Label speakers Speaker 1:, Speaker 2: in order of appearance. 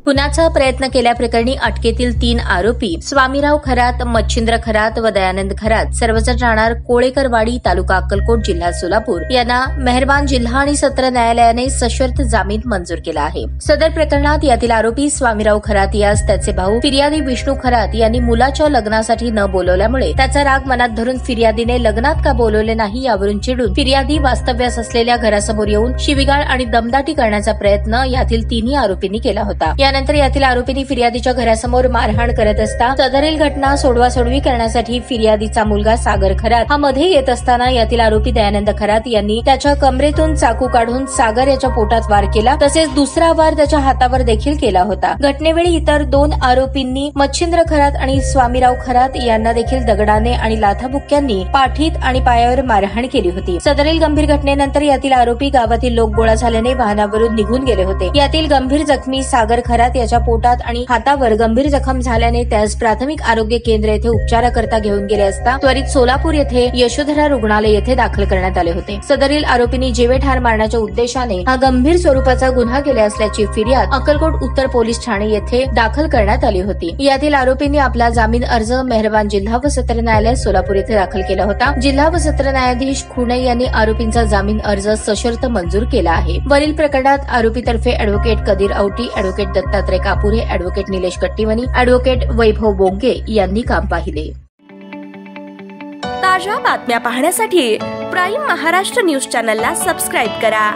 Speaker 1: खुनाचा प्रयत्न केल्याप्रकरणी अटकेतील 3 आरोपी स्वामीराव खरात, मच्छिंद्र खरात व दयानंद खरात सर्वजण राहणार कोळेकरवाडी, तालुका अक्कलकोट, जिल्हा सोलापूर यांना मेहरबान जिल्हा आणि सत्र न्यायालयाने सशर्त जामीन मंजूर केला आहे। सदर प्रकरणात यातील आरोपी स्वामीराव खरात यास त्याचे भाऊ फिर्यादी विष्णू खरात यांनी मुलाच्या लग्नासाठी न बोलवल्यामुळे त्याचा राग मनात धरून फिर्यादीने लग्नात का बोलवले नाही यावरून चिडून फिर्यादी वास्तव्यास असलेल्या घरासमोर येऊन शिवीगाळ आणि दमदाटी करण्याचा प्रयत्न यातील 3 आरोपींनी केला होता। यानंतर यातील आरोपींनी फिर्यादीच्या घरासमोर मारहाण करत असता सदरील घटना सोडवासोडवी करण्यासाठी फिर्यादीचा मुलगा सागर खरात हा मध्ये येत असताना यातील आरोपी दयानंद खरात यांनी त्याच्या कमरेतून चाकू काढून सागर याच्या पोटात वार केला, तसेच दुसरा वार त्याच्या हातावर देखील केला होता। घटनेवेळी इतर 2 आरोपींनी मच्छिंद्र खरात आणि स्वामीराव खरात यांना देखील दगडाने आणि लाथाबुक्क्यांनी पाठीत आणि पायावर मारहाण केली होती। सदरील गंभीर घटनेनंतर यातील आरोपी गावातील लोक गोळा झाल्याने वाहनावरून निघून गेले होते। यातील गंभीर जखमी सागर खरात याच्या पोटात आणि हातावर गंभीर जखम झाल्याने त्यास प्राथमिक आरोग्य केंद्र येथे उपचाराकरता घेऊन गेले असता त्वरित सोलापूर येथे यशोधरा रुग्णालय येथे दाखल करण्यात आले होते। सदरील आरोपींनी जीवेठार मारण्याच्या उद्देशाने हा गंभीर स्वरूपाचा गुन्हा केला असल्याची फिर्याद अक्कलकोट उत्तर पोलीस ठाणे येथे दाखल करण्यात आली होती। यातील आरोपींनी आपला जामीन अर्ज मेहरबान जिल्हा व सत्र न्यायालय सोलापूर येथे दाखल केला होता। जिल्हा व सत्र न्यायाधीश खुणे यांनी आरोपींचा जामीन अर्ज सशर्त मंजूर केला आहे। वरील प्रकरणात आरोपीतर्फे advocate Kadir Auti, advocate Dattatray Kapure, advocate Nilesh Kattivani, advocate Vaibhav Bonge यांनी काम पाहिले।
Speaker 2: ताज्या बातम्या पाहण्यासाठी प्राईम महाराष्ट्र न्यूज चॅनलला सबस्क्राईब करा।